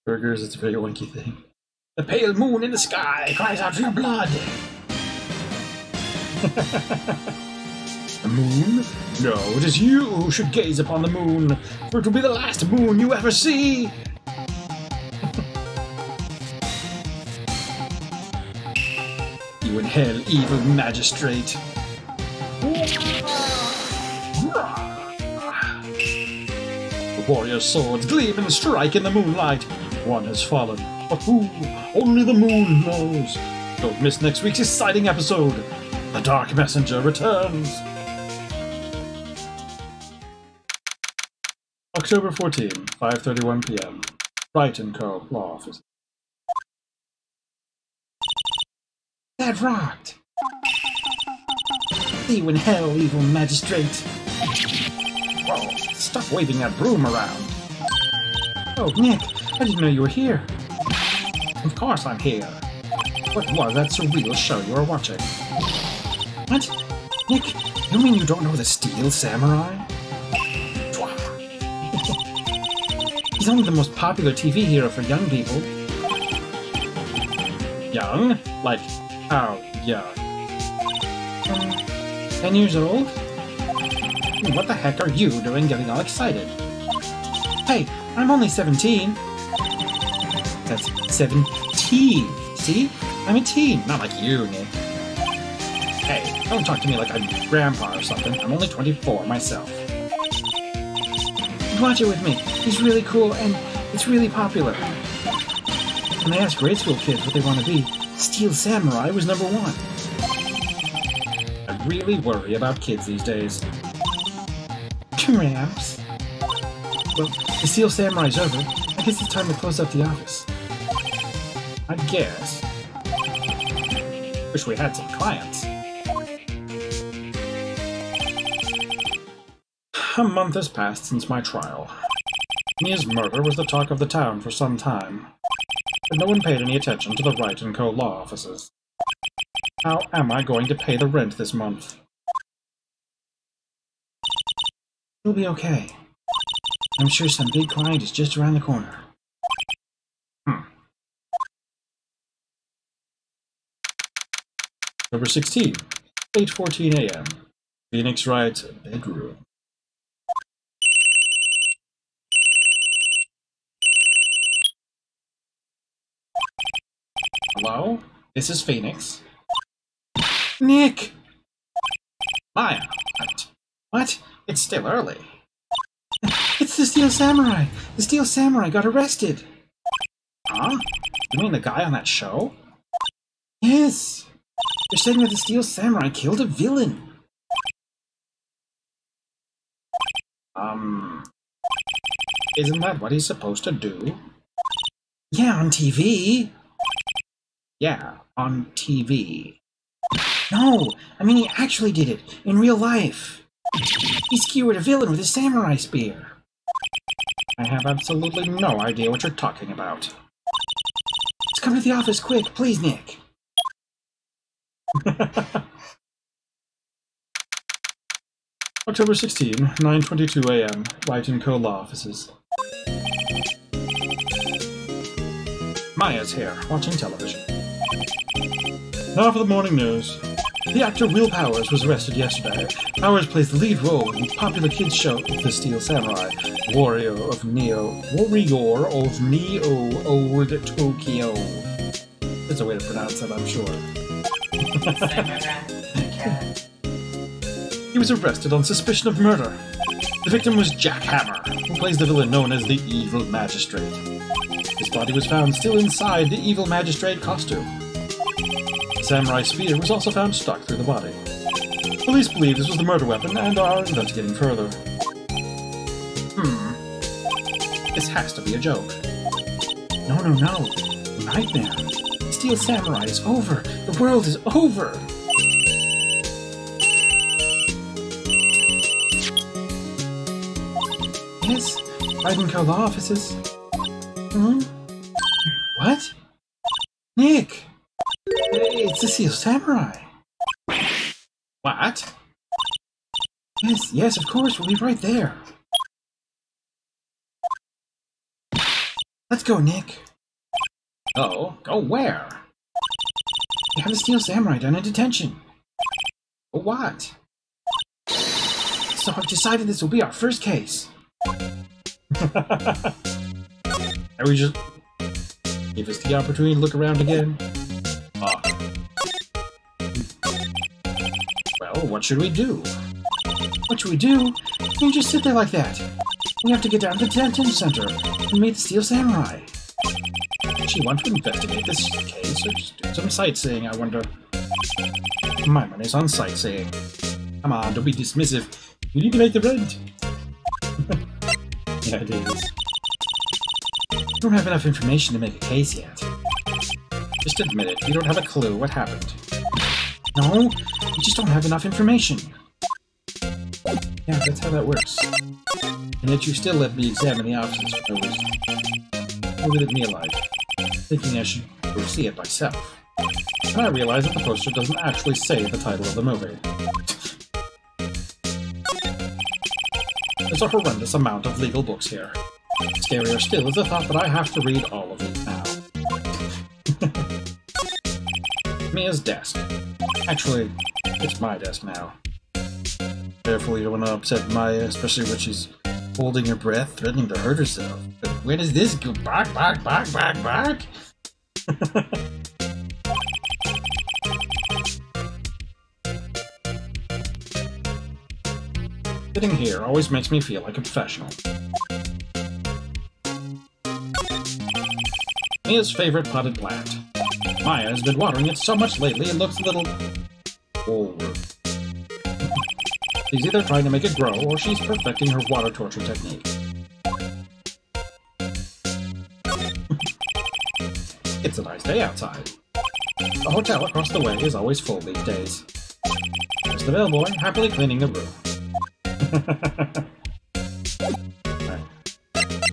Burgers, it's a very oinky thing. The pale moon in the sky cries out for your blood. The moon? No, it is you who should gaze upon the moon, for it will be the last moon you ever see. You in hell, evil magistrate. The warrior's swords gleam and strike in the moonlight. One has fallen, but who? Only the moon knows. Don't miss next week's exciting episode. The Dark Messenger returns. October 14, 5:31 p.m. Wright & Co. Law Office. That rocked! See you in hell, evil magistrate! Whoa, stop waving that broom around! Oh, Nick, I didn't know you were here. Of course I'm here. What was that surreal show you were watching? What? Nick, you mean you don't know the Steel Samurai? He's only the most popular TV hero for young people. Young? Like, how young? 10 years old? What the heck are you doing getting all excited? Hey, I'm only 17. That's 17. See? I'm a teen, not like you, Nick. Hey, don't talk to me like I'm your grandpa or something. I'm only 24 myself. Watch it with me. He's really cool and it's really popular. When they ask grade school kids what they want to be, Steel Samurai was #1. I really worry about kids these days. Tramps. Well, the Steel Samurai's over. I guess it's time to close up the office. I guess. Wish we had some clients. A month has passed since my trial. Mia's murder was the talk of the town for some time, but no one paid any attention to the Wright & Co. law offices. How am I going to pay the rent this month? It'll be okay. I'm sure some big client is just around the corner. October 16, 8:14 a.m. Phoenix Wright bedroom. Hello? This is Phoenix. Nick! Maya. What? It's still early. It's the Steel Samurai! The Steel Samurai got arrested! Huh? You mean the guy on that show? Yes! They're saying that the Steel Samurai killed a villain. Isn't that what he's supposed to do? Yeah, on TV. Yeah, on TV. No, I mean he actually did it, in real life. He skewered a villain with his samurai spear. I have absolutely no idea what you're talking about. Let's come to the office quick, please, Nick. October 16, 9:22 a.m. Wright & Co. law offices. Maya's here, watching television. Now for the morning news. The actor Will Powers was arrested yesterday. Powers plays the lead role in the popular kids show The Steel Samurai, Warrior of Neo, Old Tokyo. There's a way to pronounce that, I'm sure. He was arrested on suspicion of murder. The victim was Jack Hammer, who plays the villain known as the Evil Magistrate. His body was found still inside the Evil Magistrate costume. The samurai spear was also found stuck through the body. Police believe this was the murder weapon and are investigating further. This has to be a joke. No. Nightmare. Steel Samurai is over. The world is over. Yes, Wright & Co. law offices. What? Nick! It's the Steel Samurai. What? Yes, of course, we'll be right there. Let's go, Nick. Oh, go where? We have the Steel Samurai down in detention. For what? So I've decided this will be our first case. Are we just... Give us the opportunity to look around again? Well, what should we do? What should we do? We can just sit there like that. We have to get down to the detention center and meet the Steel Samurai. Does she want to investigate this case or just do some sightseeing, I wonder? My money's on sightseeing. Come on, don't be dismissive. You need to make the rent. Yeah, it is. You don't have enough information to make a case yet. Just admit it, you don't have a clue what happened. No, you just don't have enough information. Yeah, that's how that works. And yet you still let me examine the offices for no reason. Only leave me alive, thinking I should go see it myself. And I realize that the poster doesn't actually say the title of the movie. There's a horrendous amount of legal books here. Scarier still is the thought that I have to read all of these now. Mia's desk. Actually, it's my desk now. Careful, you don't want to upset Maya, especially when she's holding her breath, threatening to hurt herself. But where does this go? Back, back, back, back, back! Sitting here always makes me feel like a professional. Mia's favorite potted plant. Maya has been watering it so much lately it looks a little... old. She's either trying to make it grow or she's perfecting her water torture technique. It's a nice day outside. The hotel across the way is always full these days. There's the bellboy happily cleaning the room. Right.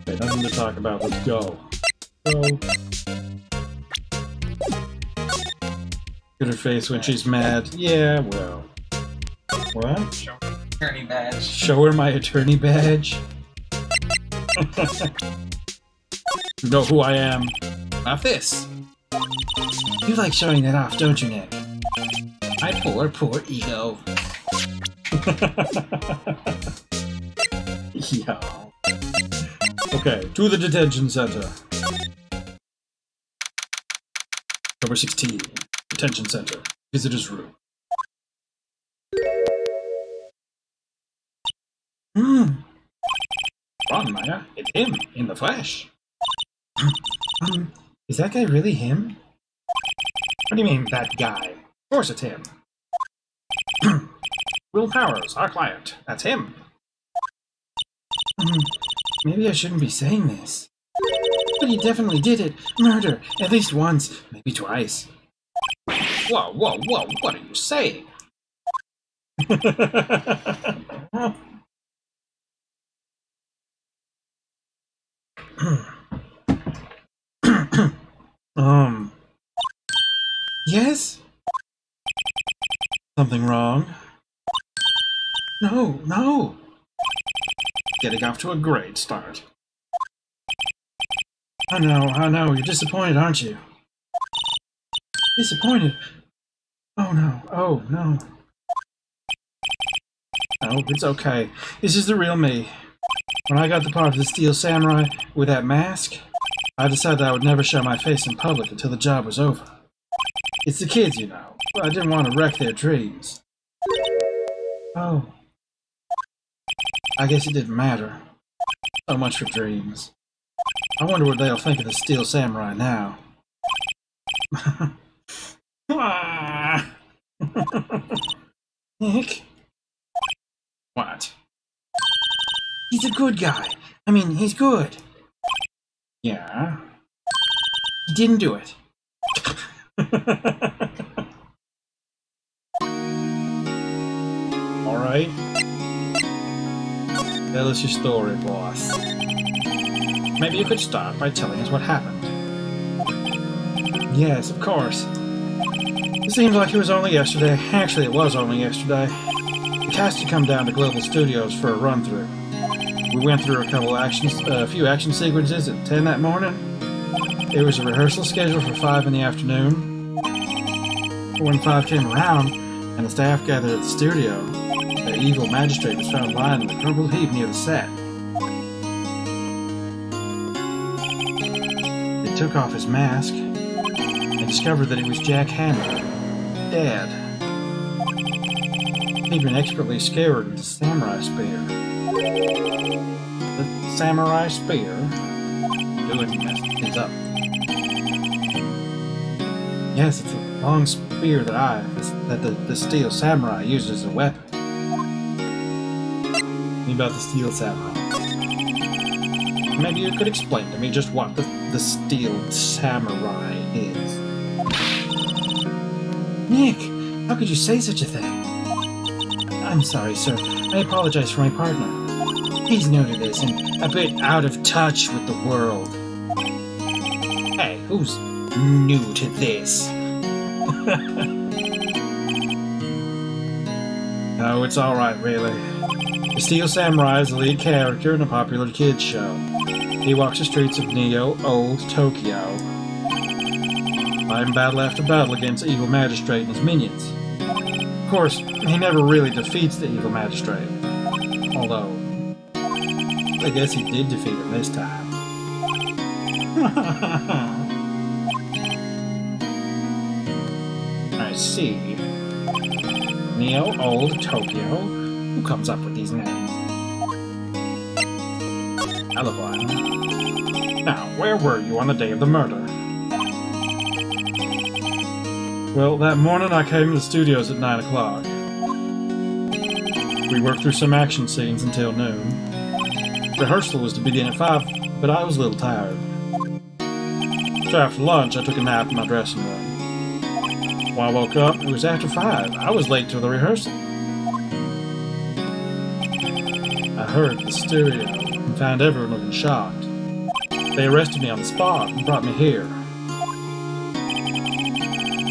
Okay, nothing to talk about. Let's go. Go. Look at her face when she's mad. Yeah, well. What? Show her attorney badge. Show her my attorney badge? You know who I am. Not this. You like showing that off, don't you, Nick? My poor, poor ego. Yeah. Okay, to the detention center. Number 16. Detention center. Visitor's room. Ron, Maya, it's him, in the flesh. Is that guy really him? What do you mean, that guy? Of course it's him. Will Powers, our client. That's him. Maybe I shouldn't be saying this. But he definitely did it. Murder. At least once. Maybe twice. Whoa, whoa, whoa. What are you saying? Yes? Something wrong? No, no! Getting off to a great start. I know, you're disappointed, aren't you? Disappointed? Oh no, oh no. No, it's okay. This is the real me. When I got the part of the Steel Samurai with that mask, I decided I would never show my face in public until the job was over. It's the kids, you know, but I didn't want to wreck their dreams. Oh. I guess it didn't matter. So much for dreams. I wonder what they'll think of the Steel Samurai now. Nick? What? He's a good guy. I mean, he's good. Yeah. He didn't do it. Alright. Tell us your story, boss. Maybe you could start by telling us what happened. Yes, of course. It seems like it was only yesterday. Actually, it was only yesterday. We tasked to come down to Global Studios for a run-through. We went through a few action sequences at 10 that morning. There was a rehearsal scheduled for 5 in the afternoon. When 5 came around, and the staff gathered at the studio, the evil magistrate was found lying in a crumpled heap near the set. They took off his mask and discovered that it was Jack Hammer, dead. He'd been expertly skewered with a samurai spear. The samurai spear? Do it, mess things up. Yes, it's a long spear that the steel samurai used as a weapon. What about the steel samurai? Maybe you could explain to me just what the steel samurai is. Nick, how could you say such a thing? I'm sorry, sir. I apologize for my partner. He's new to this and a bit out of touch with the world. Hey, who's new to this? No, it's alright, really. The Steel Samurai is the lead character in a popular kids show. He walks the streets of Old Tokyo, fighting battle after battle against the evil magistrate and his minions. Of course, he never really defeats the evil magistrate. Although, I guess he did defeat him this time. I see. Old Tokyo? Who comes up with these names? Alibi. Now, where were you on the day of the murder? Well, that morning I came to the studios at 9 o'clock. We worked through some action scenes until noon. Rehearsal was to begin at 5, but I was a little tired. So after lunch, I took a nap in my dressing room. When I woke up, it was after 5. I was late to the rehearsal. I hurried to the studio and found everyone looking shocked. They arrested me on the spot and brought me here.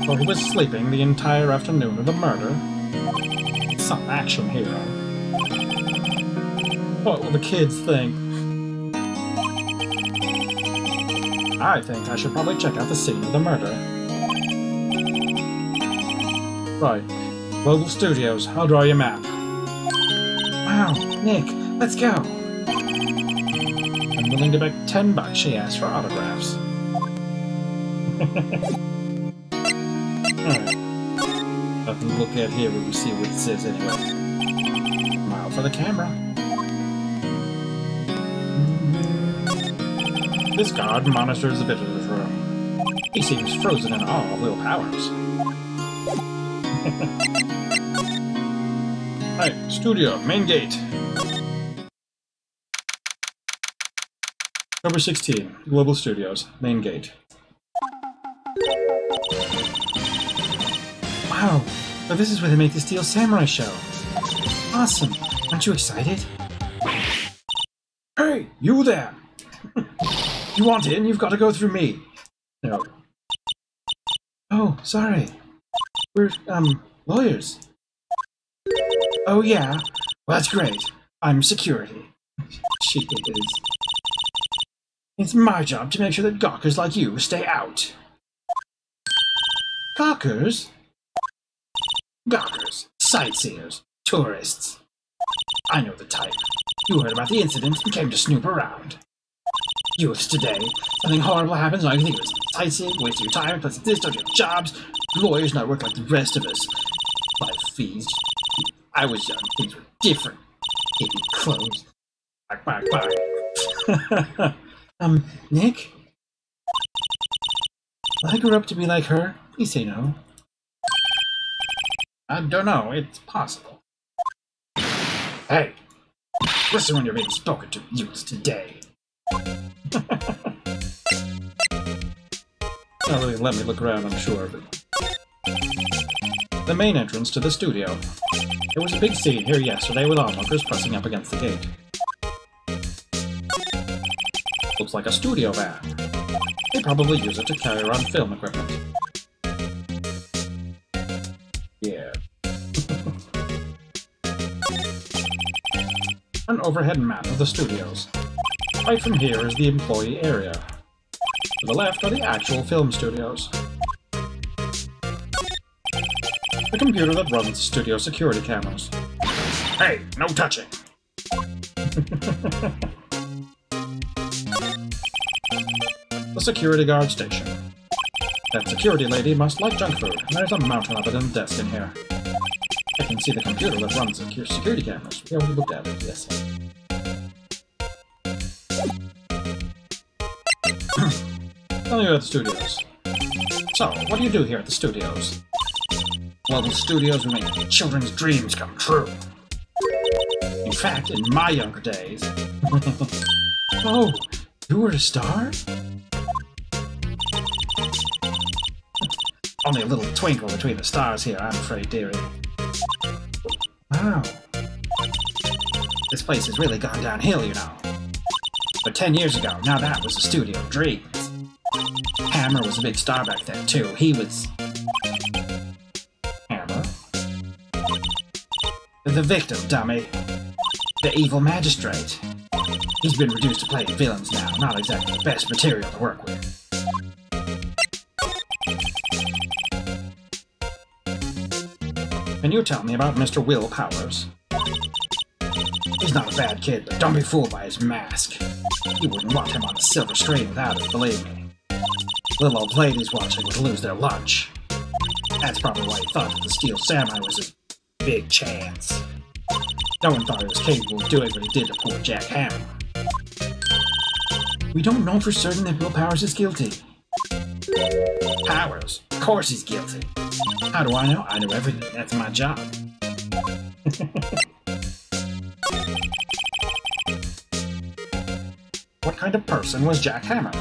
While he was sleeping the entire afternoon of the murder. Some action hero. What will the kids think? I think I should probably check out the scene of the murder. Right. Global Studios, I'll draw you a map. Wow, Nick, let's go! I'm willing to bet $10 she asked for autographs. Alright. Nothing to look at here, we will see what it says anyway. Smile for the camera. This guard monitors the visitor's room. He seems frozen in awe of Will Powers. Right, studio, main gate. Number 16, Global Studios, main gate. Wow, so this is where they make the Steel Samurai show. Awesome, aren't you excited? Hey, you there! You want in, you've got to go through me. No. Oh, sorry. We're, lawyers. Oh, yeah? Well, that's great. I'm security. She is. It's my job to make sure that gawkers like you stay out. Gawkers? Gawkers. Sightseers. Tourists. I know the type. You heard about the incident and came to snoop around. Youths today, something horrible happens and all you think of is sightseeing, wasting your time, plus this, don't get jobs. Lawyers not work like the rest of us. Life fees. I was young, things were different. Hippie clothes. Bye. Nick? Will I grow up to be like her? Please say no. I don't know, it's possible. Hey! Listen when you're being spoken to, youths today. Not really let me look around, I'm sure, but... The main entrance to the studio. There was a big scene here yesterday with onlookers pressing up against the gate. Looks like a studio van. They probably use it to carry around film equipment. Yeah. An overhead map of the studios. Right from here is the employee area. To the left are the actual film studios. The computer that runs the studio security cameras. Hey, no touching! The security guard station. That security lady must like junk food, and there's a mountain of it in the desk in here. I can see the computer that runs the security cameras. We already looked at it, yes. Tell me about the studios. So, what do you do here at the studios? Well, the studios will make children's dreams come true. In fact, in my younger days... Oh, you were a star? Only a little twinkle between the stars here, I'm afraid, dearie. Wow. This place has really gone downhill, you know. But 10 years ago, now that was a studio of dreams. Hammer was a big star back then, too. He was... Hammer? The victim, dummy. The evil magistrate. He's been reduced to playing villains now. Not exactly the best material to work with. Can you tell me about Mr. Will Powers? He's not a bad kid, but don't be fooled by his mask. You wouldn't want him on a silver screen without it, believe me. Little old ladies watching would lose their lunch. That's probably why he thought that the Steel Samurai was his big chance. No one thought he was capable of doing what he did to poor Jack Hammer. We don't know for certain that Will Powers is guilty. Powers? Of course he's guilty. How do I know? I know everything. That's my job. What kind of person was Jack Hammer?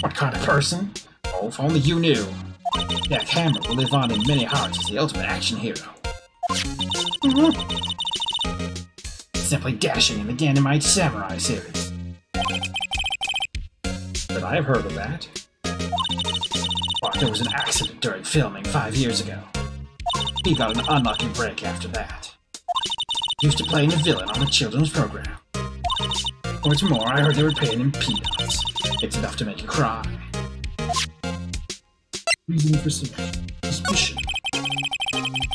What kind of person? Oh, if only you knew. Jack Hammer will live on in many hearts as the ultimate action hero. Simply dashing in the Ganymede Samurai series. But I have heard of that. But there was an accident during filming 5 years ago. He got an unlucky break after that. Used to playing a villain on a children's program. What's more, I heard they were paying him peanuts. It's enough to make you cry. Reason for suspicion.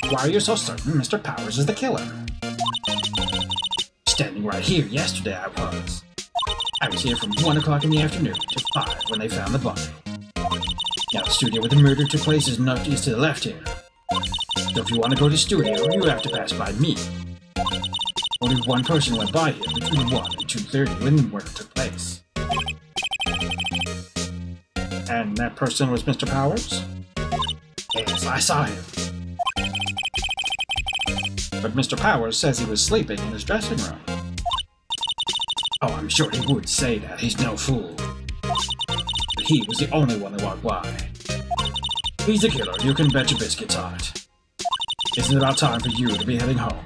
Why are you so certain Mr. Powers is the killer? Standing right here yesterday I was. I was here from 1 o'clock in the afternoon to 5 when they found the body. Now the studio where the murder took place is to the left here. So if you want to go to the studio, you have to pass by me. Only one person went by here between 1 and 2:30 when the murder took place. And that person was Mr. Powers? Yes, I saw him. But Mr. Powers says he was sleeping in his dressing room. Oh, I'm sure he would say that. He's no fool. But he was the only one that walked by. He's a killer, you can bet your biscuits on it. Isn't it about time for you to be heading home?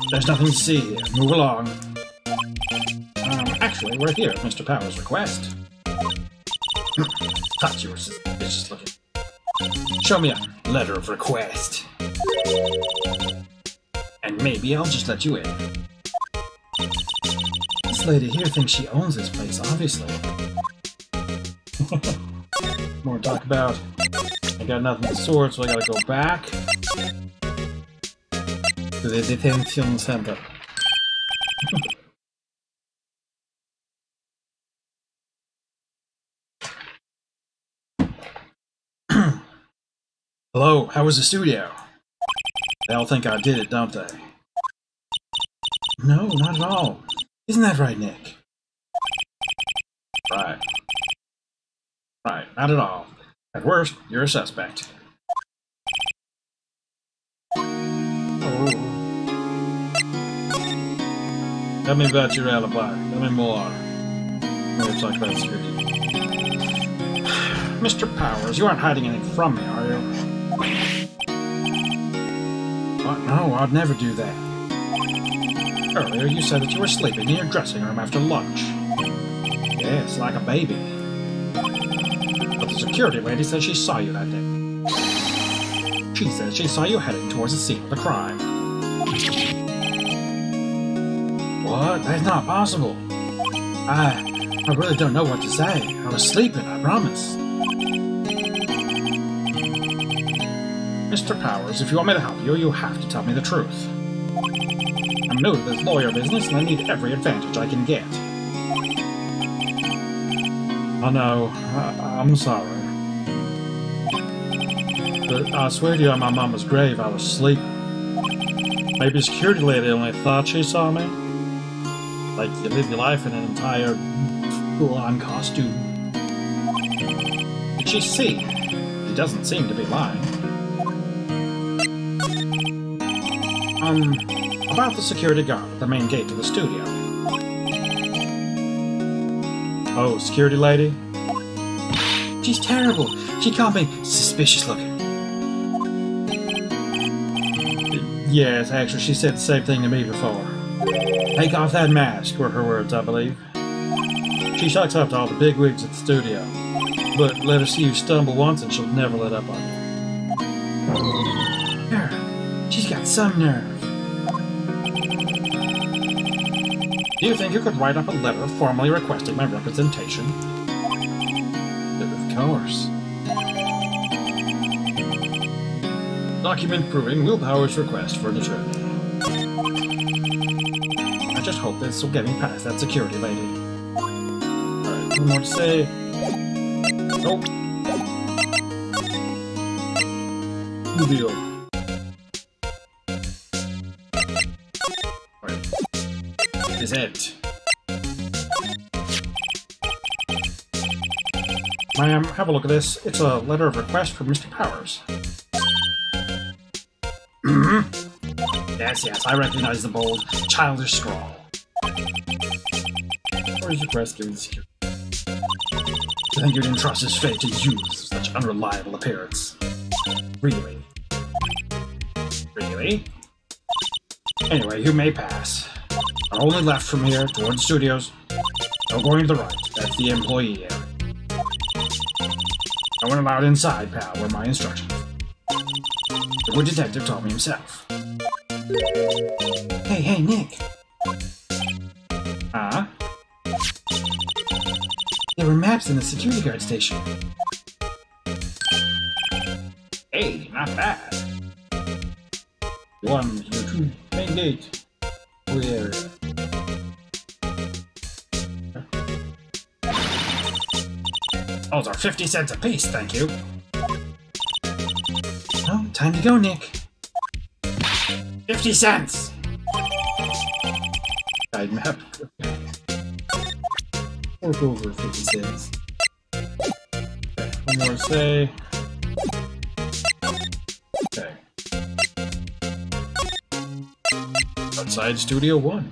There's nothing to see here. Move along. Actually, we're here at Mr. Powers' request. Thought you were suspicious looking. Show me a letter of request. And maybe I'll just let you in. This lady here thinks she owns this place, obviously. More to talk about. I got nothing to sort, so I gotta go back to the detention center. Hello, how was the studio? They all think I did it, don't they? No, not at all. Isn't that right, Nick? Right. Right, not at all. At worst, you're a suspect. Oh. Tell me about your alibi. Tell me more. Let's talk about security. Mr. Powers, you aren't hiding anything from me, are you? What? No, I'd never do that. Earlier, you said that you were sleeping in your dressing room after lunch. Yes, like a baby. But the security lady said she saw you that day. She says she saw you heading towards the scene of the crime. What? That's not possible. I really don't know what to say. I was sleeping, I promise. Mr. Powers, if you want me to help you, you have to tell me the truth. I'm new to this lawyer business, and I need every advantage I can get. Oh no, I'm sorry. But I swear to you, on my mama's grave, I was sleeping. Maybe security lady only thought she saw me. Like, you live your life in an entire full-on costume. Did she see? She doesn't seem to be lying. About the security guard at the main gate to the studio. Oh, security lady? She's terrible. She called me suspicious looking. Yes, actually, she said the same thing to me before. Take off that mask, were her words, I believe. She sucks up to all the bigwigs at the studio. But let her see you stumble once and she'll never let up on you. Nerve. She's got some nerve. Do you think you could write up a letter formally requesting my representation? Of course. Document proving Will Powers' request for an attorney. I just hope this will get me past that security lady. Alright, one more to say. Nope. New deal. Alright. Is it? Ma'am, have a look at this. It's a letter of request for Mr. Powers. Yes, I recognize the bold, childish scrawl. Where's your request given security? I think you'd entrust his fate to you with such unreliable appearance. Really? Really? Anyway, you may pass. I'm only left from here toward the studios. No going to the right. That's the employee area. No one allowed inside, pal, were my instructions. The good detective told me himself. Hey, Nick. Huh? There were maps in the security guard station. Hey, not bad. 1, 2, main gate. Where? Those are 50 cents apiece, thank you. Oh, time to go, Nick. 50 cents! Side map. Fork over 50 cents. Okay, one more to say. Okay. Outside Studio 1.